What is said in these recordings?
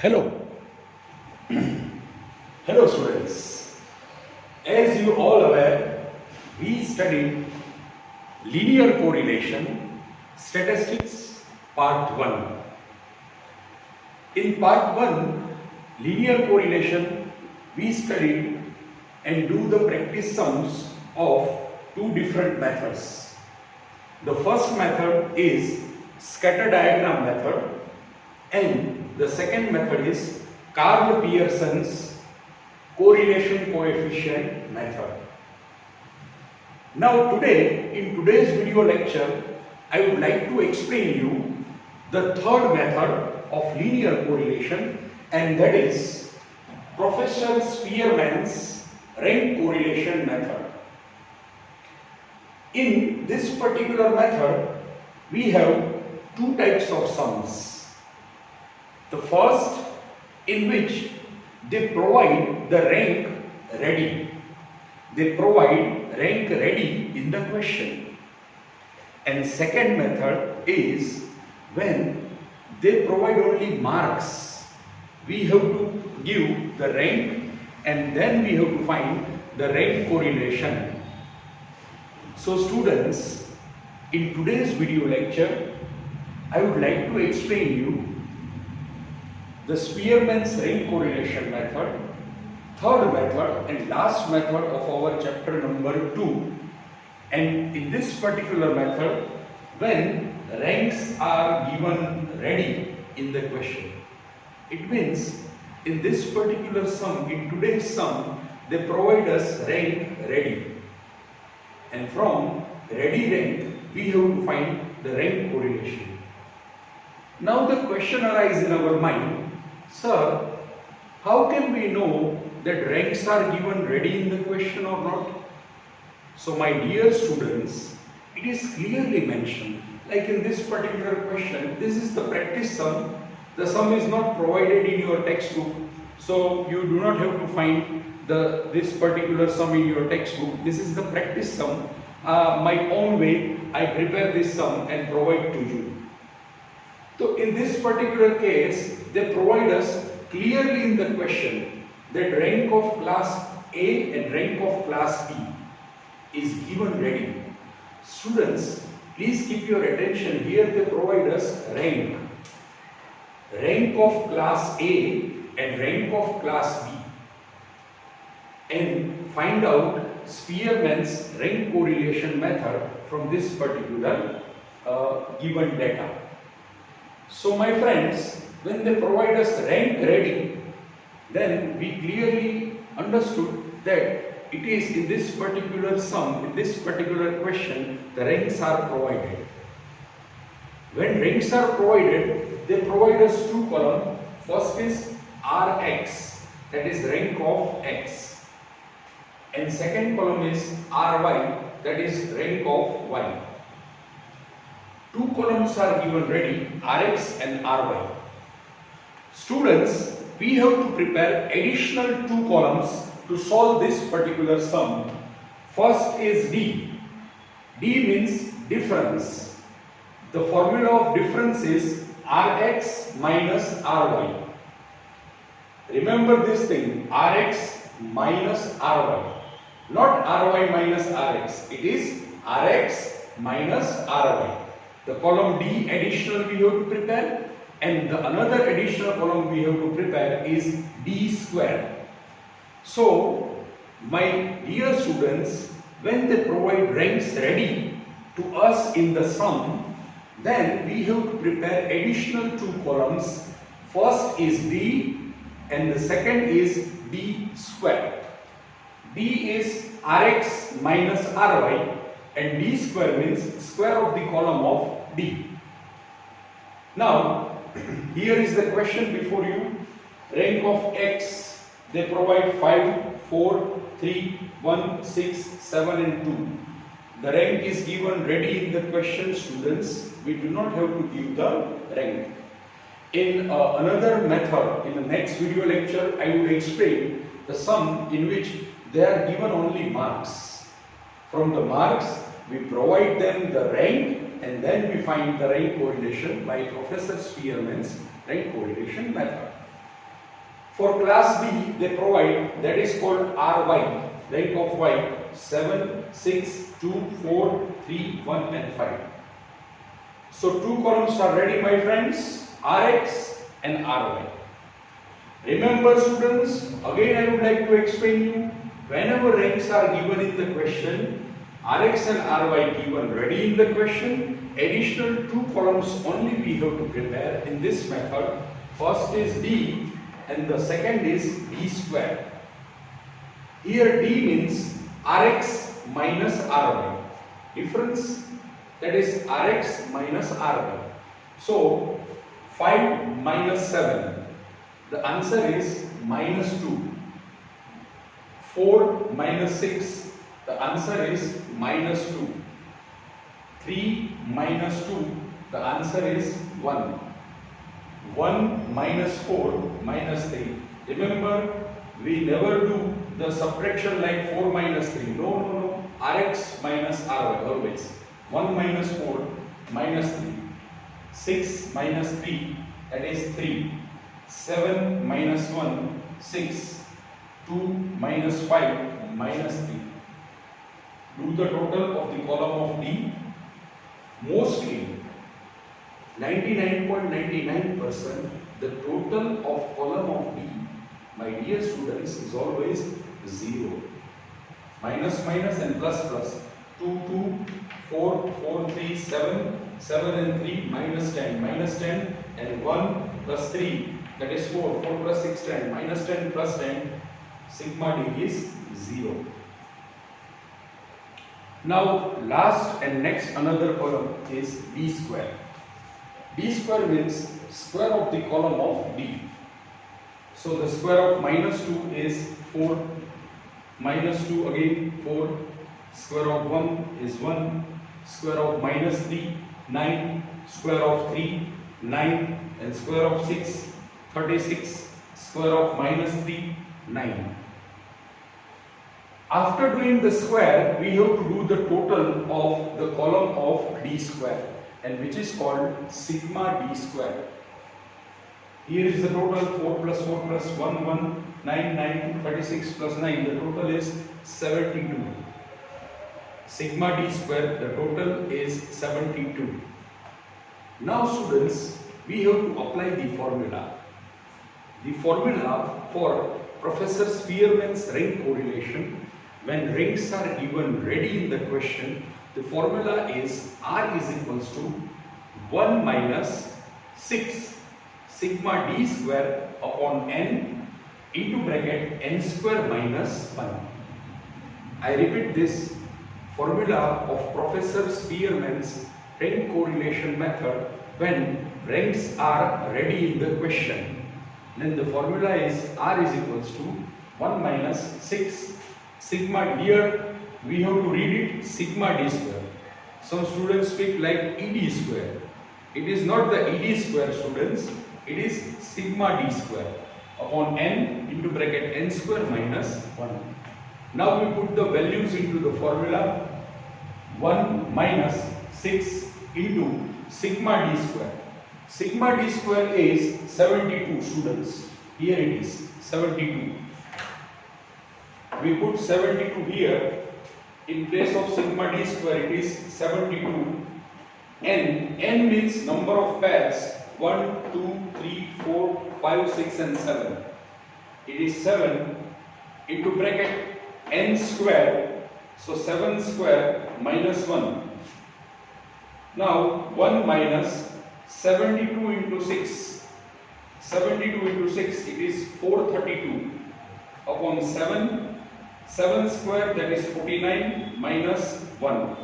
Hello, hello students. As you all aware, we studied linear correlation statistics part 1. In part 1, linear correlation, we studied and do the practice sums of two different methods. The first method is scatter diagram method and the second method is Karl Pearson's correlation coefficient method. Now in today's video lecture, I would like to explain you the third method of linear correlation, and that is Professor Spearman's rank correlation method. In this particular method, we have two types of sums. The first, in which they provide the rank ready. They provide rank ready in the question. And second method is when they provide only marks. We have to give the rank and then we have to find the rank correlation. So students, in today's video lecture, I would like to explain you the Spearman's rank correlation method, third method and last method of our chapter number 2. And in this particular method, when ranks are given ready in the question, it means in this particular sum, in today's sum, they provide us rank ready. And from ready rank, we have to find the rank correlation. Now the question arises in our mind, sir, how can we know that ranks are given ready in the question or not? So my dear students, it is clearly mentioned, like in this particular question, this is the practice sum. The sum is not provided in your textbook, so you do not have to find this particular sum in your textbook. This is the practice sum. My own way, I prepare this sum and provide to you. So in this particular case, they provide us clearly in the question that rank of class A and rank of class B is given ready. Students, please keep your attention. Here they provide us rank. Rank of class A and rank of class B. And find out Spearman's rank correlation method from this particular given data. So my friends, when they provide us rank ready, then we clearly understood that it is in this particular sum, in this particular question, the ranks are provided. When ranks are provided, they provide us two columns. First is Rx, that is rank of X. And second column is Ry, that is rank of Y. Two columns are given ready, Rx and Ry. Students, we have to prepare additional two columns to solve this particular sum. First is D. D means difference. The formula of difference is Rx minus Ry. Remember this thing, Rx minus Ry. Not Ry minus Rx. It is Rx minus Ry. The column D additional we have to prepare, and the another additional column we have to prepare is D square. So, my dear students, when they provide ranks ready to us in the sum, then we have to prepare additional two columns. First is D and the second is D square. D is Rx minus Ry and D square means square of the column of D. Now, here is the question before you. Rank of X, they provide 5, 4, 3, 1, 6, 7 and 2. The rank is given ready in the question, students. We do not have to give the rank. In another method, in the next video lecture, I will explain the sum in which they are given only marks. From the marks, we provide them the rank and then we find the rank correlation by Professor Spearman's rank correlation method. For class B, they provide that is called RY, rank of Y, 7, 6, 2, 4, 3, 1 and 5. So two columns are ready, my friends, Rx and Ry. Remember students, again I would like to explain you, whenever ranks are given in the question, Rx and Ry given ready in the question, additional two columns only we have to prepare in this method. First is D and the second is D square. Here D means Rx minus Ry. Difference, that is Rx minus Ry. So 5 minus 7. The answer is minus 2. 4 minus 6. The answer is minus 2. 3 minus 2. The answer is 1. 1 minus 4 minus 3. Remember, we never do the subtraction like 4 minus 3. No. Rx minus Ry always. 1 minus 4 minus 3. 6 minus 3, that is 3. 7 minus 1, 6. 2 minus 5 minus 3. Do the total of the column of D. Mostly 99.99% the total of column of D, my dear students, is always 0. Minus minus and plus plus. 2, 2, 4, 4, 3, 7, 7 and 3, minus 10, and 1 plus 3, that is 4, 4 plus 6, 10, minus 10 plus 10, sigma D is 0. Now last and next another column is D square. D square means square of the column of D. So the square of minus 2 is 4, minus 2 again 4, square of 1 is 1, square of minus 3, 9, square of 3, 9, and square of 6, 36, square of minus 3, 9. After doing the square, we have to do the total of the column of D square, and which is called sigma D square. Here is the total 4 plus 4 plus 1, 1, 9, 9, 36 plus 9, the total is 72. Sigma D square, the total is 72. Now students, we have to apply the formula. The formula for Professor Spearman's ring correlation, when rings are given ready in the question, the formula is R is equals to 1 minus 6 sigma D square upon n into bracket n square minus 1. I repeat this formula of Professor Spearman's ring correlation method when rings are ready in the question. Then the formula is R is equals to 1 minus 6 sigma. Here we have to read it sigma D square. Some students speak like ED square. It is not the ED square, students. It is sigma D square upon n into bracket n square minus 1. Now we put the values into the formula. 1 minus 6 into sigma D square. Sigma D square is 72, students. Here it is 72. We put 72 here. In place of sigma D square it is 72. N means number of pairs. 1, 2, 3, 4, 5, 6 and 7. It is 7 into bracket n square. So 7 square minus 1. Now 1 minus 72 into 6. 72 into 6, it is 432 upon 7. 7 square, that is 49 minus 1.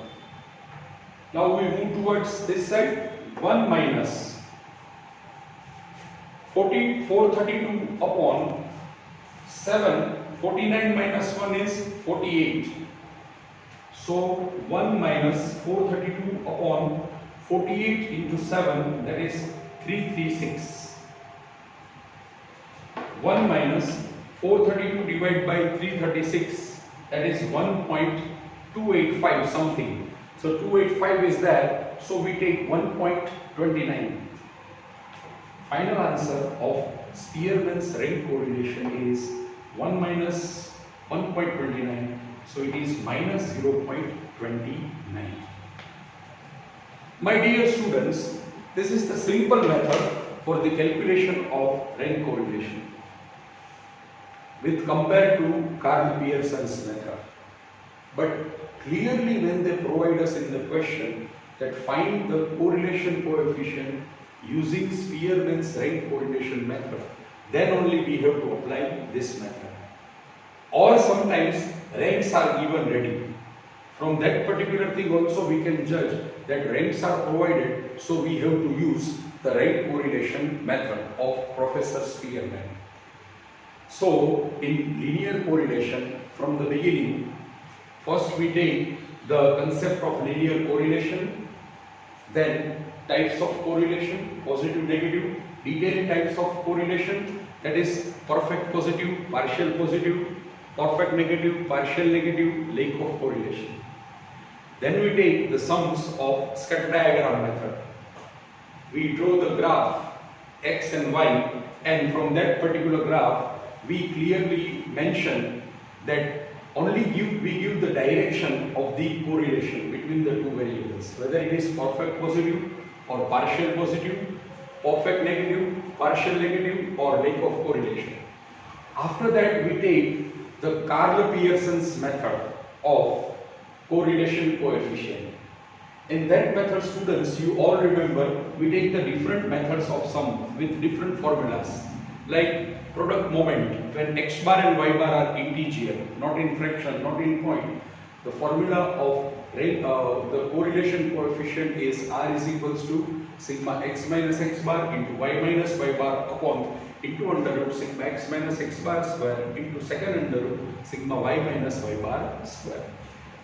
Now we move towards this side. 1 minus 432 upon 7. 49 minus 1 is 48. So 1 minus 432 upon 48 into 7, that is 336. 1 minus 432 divided by 336, that is 1.285 something. So 285 is that, so we take 1.29. Final answer of Spearman's rank correlation is 1 minus 1.29, so it is minus 0.29. My dear students, this is the simple method for the calculation of rank correlation with compared to Karl Pearson's method. But clearly when they provide us in the question that find the correlation coefficient using Spearman's rank correlation method, then only we have to apply this method. Or sometimes ranks are given ready. From that particular thing also we can judge that ranks are provided, so we have to use the rank correlation method of Professor Spearman. So in linear correlation, from the beginning, first we take the concept of linear correlation, then types of correlation, positive, negative, detailed types of correlation, that is perfect positive, partial positive, perfect negative, partial negative, lack of correlation. Then we take the sums of scatter diagram method. We draw the graph x and y, and from that particular graph we clearly mention that we give the direction of the correlation between the two variables, whether it is perfect positive or partial positive, perfect negative, partial negative, or lack of correlation. After that we take the Karl Pearson's method of correlation coefficient. In that method, students, you all remember, we take the different methods of sum with different formulas, like product moment, when x bar and y bar are integer, not in fraction, not in point. The formula of the correlation coefficient is r is equals to sigma x minus x bar into y minus y bar upon into under root sigma x minus x bar square into second under root sigma y minus y bar square.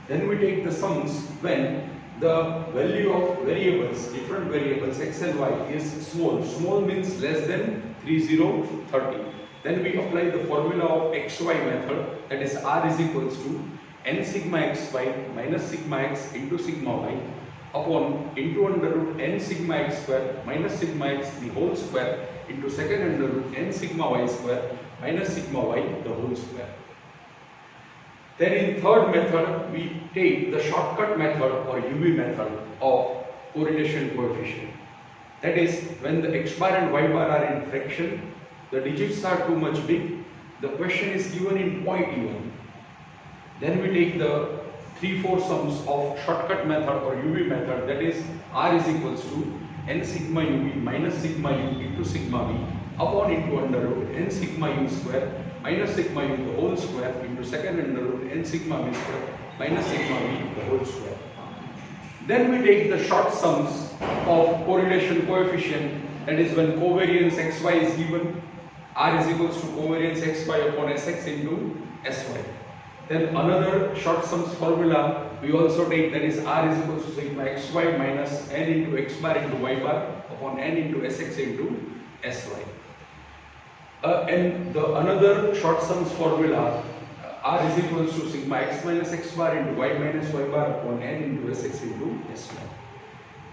Then we take the sums when the value of variables, different variables x and y is small. Small means less than 30. Then we apply the formula of xy method, that is r is equals to n sigma xy minus sigma x into sigma y upon into under root n sigma x square minus sigma x the whole square into second under root n sigma y square minus sigma y the whole square. Then in third method, we take the shortcut method or UV method of correlation coefficient. That is, when the x bar and y bar are in fraction, the digits are too much big, the question is given in point even. Then we take the 3-4 sums of shortcut method or UV method, that is r is equals to n sigma uv minus sigma u into sigma v upon into under root n sigma u square minus sigma u the whole square into second under root n sigma v square minus sigma v the whole square. Then we take the short sums of correlation coefficient, that is when covariance xy is given, r is equals to covariance xy upon sx into sy. Then another short sums formula we also take, that is r is equals to sigma xy minus n into x bar into y bar upon n into sx into sy. And the another short sums formula, r is equals to sigma x minus x bar into y minus y bar upon n into sx into sy.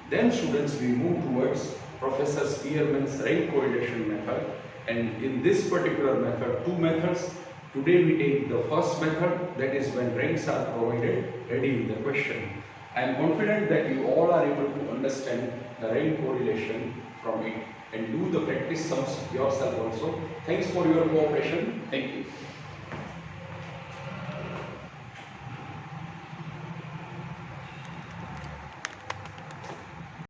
Then students, we move towards Professor Spearman's rank correlation method, and in this particular method, two methods. Today we take the first method, that is when ranks are provided ready in the question. I am confident that you all are able to understand the rank correlation from it and do the practice sums yourself also. Thanks for your cooperation. Thank you.